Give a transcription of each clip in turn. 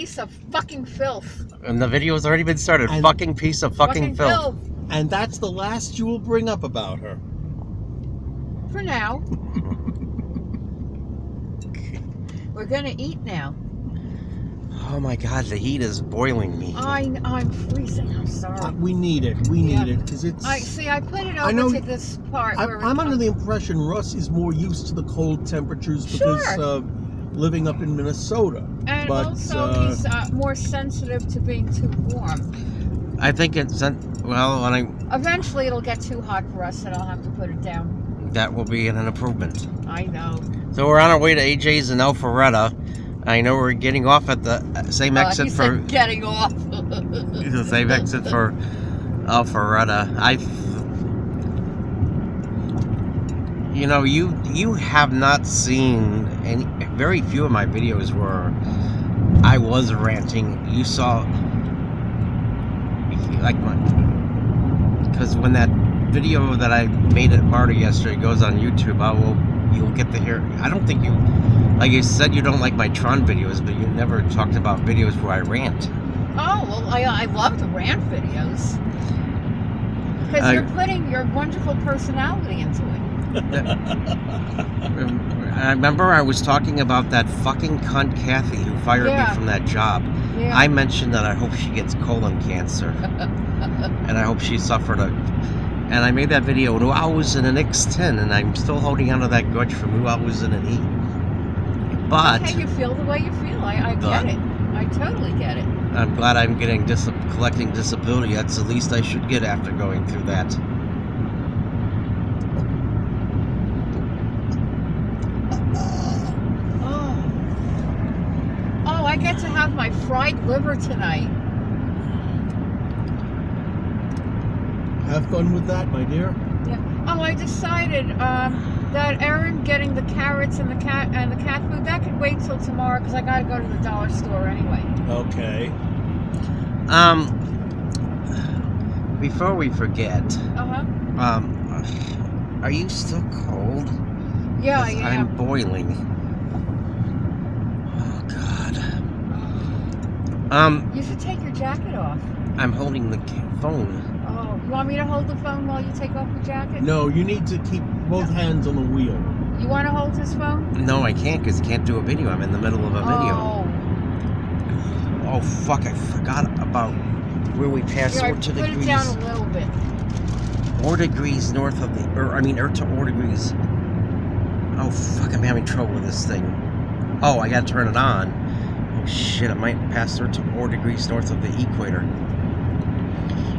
piece of fucking filth. And the video has already been started. Fucking piece of fucking filth. And that's the last you will bring up about her. For now. We're gonna eat now. Oh my God, the heat is boiling me. I'm freezing. I'm sorry. We need it. We need it because it's. I put it over to this part. I'm under the impression Russ is more used to the cold temperatures because of living up in Minnesota. And also he's more sensitive to being too warm. I think it's Eventually it'll get too hot for us, and I'll have to put it down. That will be an improvement. I know. So we're on our way to AJ's in Alparetta. I know we're getting off at the same exit for... getting off. The same exit for Alparetta. You know, you have not seen any... Very few of my videos where I was ranting. You saw... Because when that video that I made at Marta yesterday goes on YouTube, you'll get to hear... I don't think you... Like you said, you don't like my Tron videos, but you never talked about videos where I rant. Oh, well, I love the rant videos. Because you're putting your wonderful personality into it. I remember I was talking about that fucking cunt Kathy who fired me from that job. Yeah. I mentioned that I hope she gets colon cancer. And I hope she suffered And I made that video when I was in an X10, and I'm still holding onto that grudge from when I was in an E. But okay, you feel the way you feel. I get it. I totally get it. I'm glad I'm collecting disability. That's the least I should get after going through that. Oh, I get to have my fried liver tonight. Have fun with that, my dear. Yeah. Oh, I decided that Erin getting the carrots and the cat food, that could wait till tomorrow because I gotta go to the dollar store anyway. Okay. Before we forget. Are you still cold? Yeah, I am. I'm boiling. Oh God. You should take your jacket off. I'm holding the phone. Oh, you want me to hold the phone while you take off your jacket? No, you need to keep both hands on the wheel. You want to hold his phone? No, I can't because I can't do a video. I'm in the middle of a video. Oh, fuck. I forgot about where we passed 4 degrees. Put it down a little bit. 4 degrees north of the... Earth to 4 degrees. Oh, fuck. I'm having trouble with this thing. Oh, I got to turn it on. Oh, shit. I might pass 4 degrees north of the equator.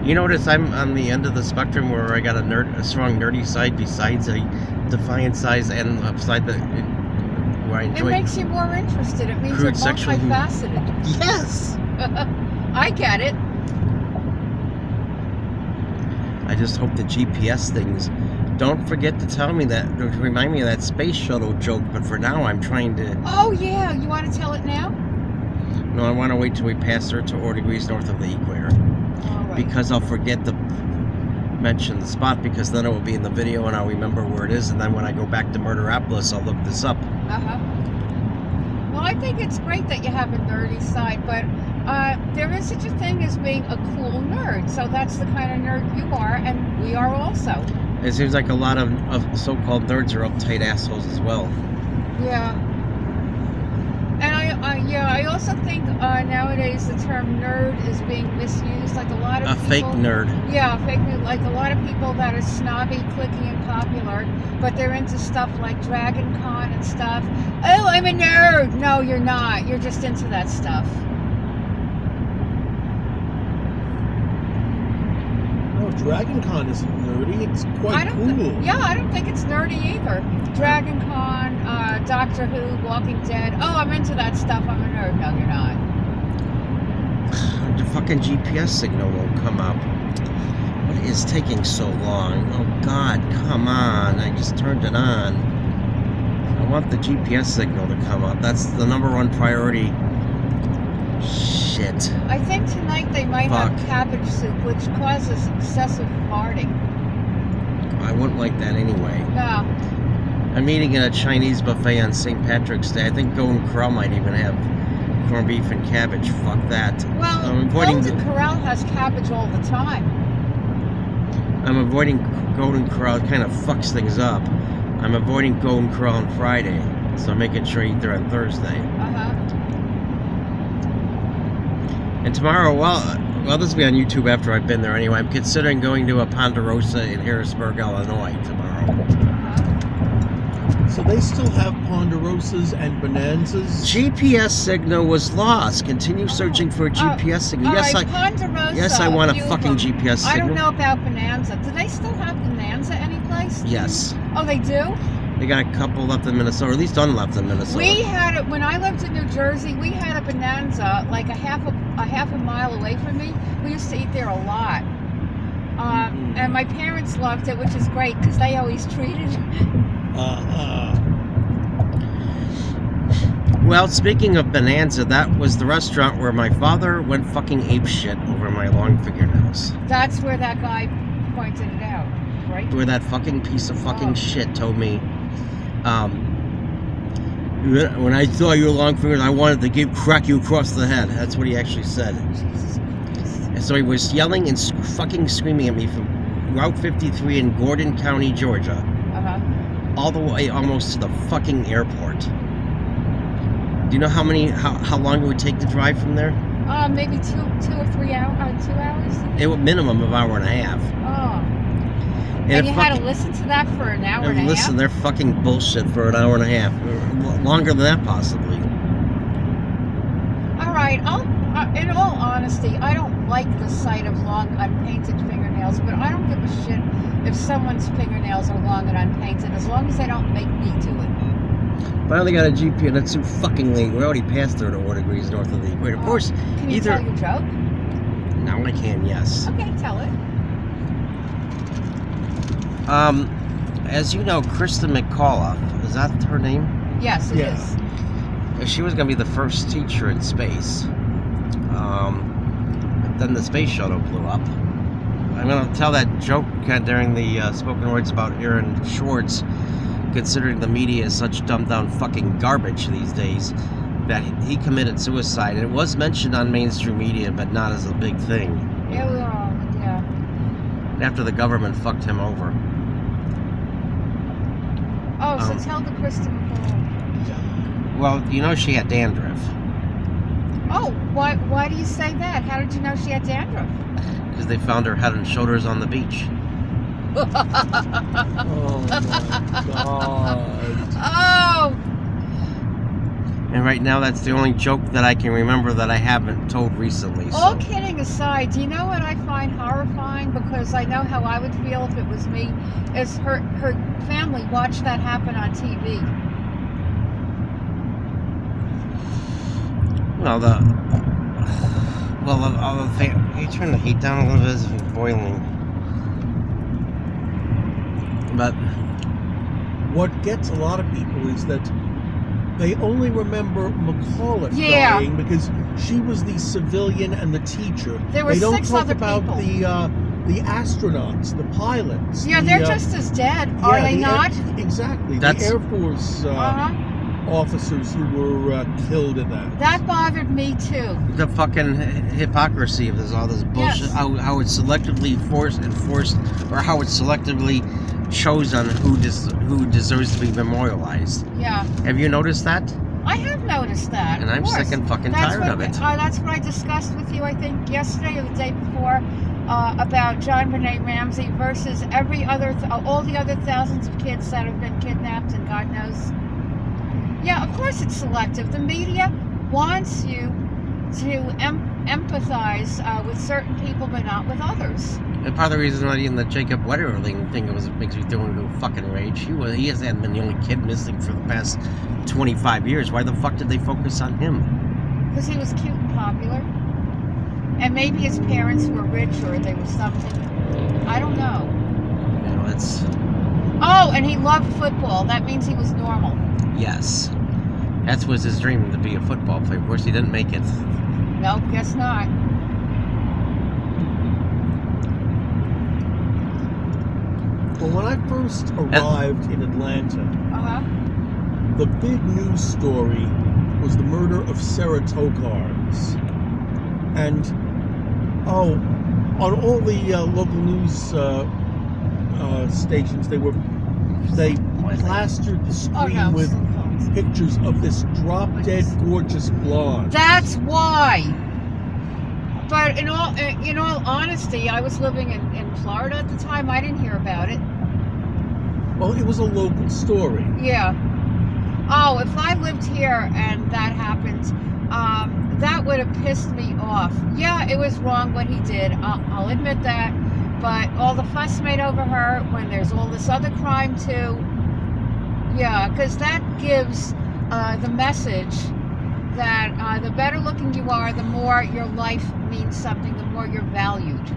You notice I'm on the end of the spectrum where I got a strong nerdy side besides a defiant side and upside the... Where I enjoy... It makes you more interested. It means you're multifaceted. Yes! I get it. I just hope the GPS things don't forget to tell me that, to remind me of that space shuttle joke, but for now I'm trying to... Oh yeah, you want to tell it now? No, I want to wait till we pass 4 degrees north of the equator. Right. Because I'll forget to mention the spot, because then it will be in the video and I'll remember where it is, and then when I go back to Murderapolis, I'll look this up. Well, I think it's great that you have a nerdy side, but there is such a thing as being a cool nerd, so that's the kind of nerd you are, and we are also. It seems like a lot of so-called nerds are uptight assholes as well. Yeah. And I also think nowadays the term nerd is being misused. Like a lot of people, fake nerd. Yeah, fake nerd. Like a lot of people that are snobby, cliquey, and popular, but they're into stuff like Dragon Con and stuff. Oh, I'm a nerd. No, you're not. You're just into that stuff. No, Dragon Con isn't nerdy. It's quite cool. Yeah, I don't think it's nerdy either. Dragon Con, Doctor Who, Walking Dead. Oh, I'm into that stuff. I'm a nerd. No, you're not. The fucking GPS signal won't come up. What is taking so long? Oh God, come on. I just turned it on. I want the GPS signal to come up. That's the #1 priority. Shit. I think tonight they might have cabbage soup, which causes excessive farting. I wouldn't like that anyway. No. I'm eating at a Chinese buffet on St. Patrick's Day. I think Golden Corral might even have corned beef and cabbage. Fuck that. Well, I'm avoiding. Golden Corral has cabbage all the time. I'm avoiding Golden Corral. It kind of fucks things up. I'm avoiding Golden Corral on Friday, so I'm making sure I eat there on Thursday. And tomorrow, well, this will be on YouTube after I've been there anyway. I'm considering going to a Ponderosa in Harrisburg, Illinois tomorrow. So they still have Ponderosas and Bonanzas? GPS signal was lost. Continue searching for a GPS signal. Yes, Ponderosa, yes, I want a fucking GPS signal. I don't know about Bonanza. Do they still have Bonanza anyplace? Yes. Oh, they do? They got a couple left in Minnesota, or at least one left in Minnesota. We had it when I lived in New Jersey. We had a Bonanza like a half a mile away from me. We used to eat there a lot, and my parents loved it, which is great because they always treated. Well, speaking of Bonanza, that was the restaurant where my father went fucking apeshit over my long fingernails. That's where that guy pointed it out, right? Where that fucking piece of fucking shit told me, when I saw your long fingers, I wanted to crack you across the head. That's what he actually said. Jesus Christ. And so he was yelling and fucking screaming at me from Route 53 in Gordon County, Georgia. All the way almost to the fucking airport. Do you know how long it would take to drive from there? Maybe 2 or 3 hours. 2 hours. It would minimum of an hour and a half. Oh. And you had to listen to that for an hour and a half? Listen, they're fucking bullshit for an hour and a half. Longer than that, possibly. All right. In all honesty, I don't like the sight of long, unpainted fingernails, but I don't give a shit if someone's fingernails are long and unpainted, as long as they don't make me do it. Finally got a GP, and it's too fucking late. We already passed 34 degrees north of the equator. Of course, can you tell your joke? Now I can, yes. Okay, tell it. As you know, Kristen McAuliffe, is that her name? Yes, it is. She was going to be the first teacher in space. But then the space shuttle blew up. I'm going to tell that joke during the spoken words about Aaron Schwartz, considering the media is such dumbed down fucking garbage these days, that he committed suicide. And it was mentioned on mainstream media, but not as a big thing. Yeah. After the government fucked him over. Oh, so tell the Kristen McAuliffe joke. Well, you know she had dandruff. Oh, why do you say that? How did you know she had dandruff? Because they found her head and shoulders on the beach. Oh my God. Oh! And right now, that's the only joke that I can remember that I haven't told recently. All kidding aside, do you know what I find horrifying? Because I know how I would feel if it was me. Is her family watched that happen on TV. Well, you turn the heat down a little bit, it's boiling. But what gets a lot of people is that they only remember McAuliffe dying because she was the civilian and the teacher. There were 6 other people. They don't talk about the astronauts, the pilots. Yeah, they're just as dead, are they not? Exactly. That's... The Air Force officers who were killed in that. That bothered me too. The fucking hypocrisy of all this bullshit. Yes. How it's selectively enforced, or how it's selectively chosen who deserves to be memorialized. Yeah. Have you noticed that? I have noticed that. And I'm sick and fucking tired of it. That's what I discussed with you, I think, yesterday or the day before, about John Benet Ramsey versus all the other thousands of kids that have been kidnapped and God knows. Yeah, of course it's selective. The media wants you to empathize with certain people, but not with others. And part of the reason not even the Jacob Wetterling thing makes me throw into a fucking rage. He hasn't been the only kid missing for the past 25 years. Why the fuck did they focus on him? Because he was cute and popular. And maybe his parents were rich or they were something. I don't know. You know, it's... Oh, and he loved football. That means he was normal. Yes. That was his dream, to be a football player. Of course, he didn't make it. Nope, guess not. Well, when I first arrived in Atlanta, the big news story was the murder of Sarah Tokars. And, on all the local news stations, they plastered the screen with pictures of this drop-dead gorgeous blonde. That's why. But in all honesty, I was living in Florida at the time. I didn't hear about it. Well, it was a local story. Yeah. Oh, if I lived here and that happened, that would have pissed me off. Yeah, it was wrong what he did. I'll admit that. But all the fuss made over her when there's all this other crime too. Yeah, because that gives the message that the better looking you are, the more your life means something, the more you're valued.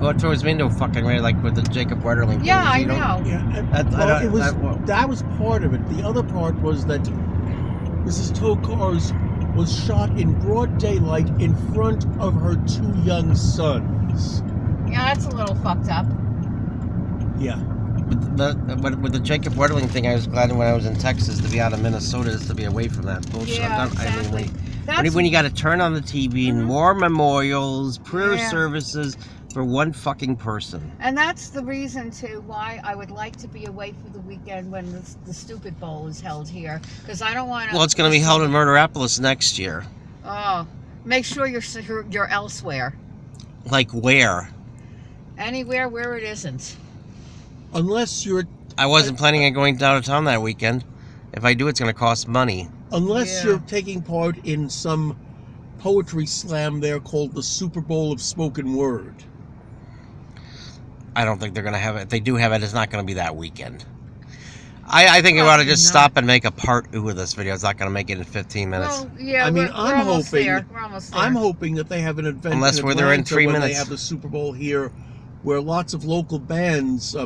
Well, it throws me into a fucking way, like with the Jacob Wetterling thing. Yeah, I know. Yeah, That that was part of it. The other part was that Mrs. Tokars was shot in broad daylight in front of her 2 young sons. Yeah, that's a little fucked up. Yeah. With the Jacob Wetterling thing, I was glad when I was in Texas to be out of Minnesota is to be away from that bullshit. Yeah, exactly. When you got to turn on the TV and more memorials, prayer services for one fucking person. And that's the reason, too, why I would like to be away for the weekend when the stupid bowl is held here. Because I don't want to... Well, it's going to be held in Murderapolis next year. Oh, make sure you're elsewhere. Like where? Anywhere where it isn't. Unless you're... I wasn't planning on going out of town that weekend. If I do, it's going to cost money. Unless you're taking part in some poetry slam there called the Super Bowl of Spoken Word. I don't think they're going to have it. If they do have it, it's not going to be that weekend. I think I ought to just stop and make a part 2 of this video. It's not going to make it in 15 minutes. Well, yeah, I mean, we're almost there. We're almost there. I'm hoping that they have an event Unless in we're there in Atlanta 3 when minutes. they have the Super Bowl here, where lots of local bands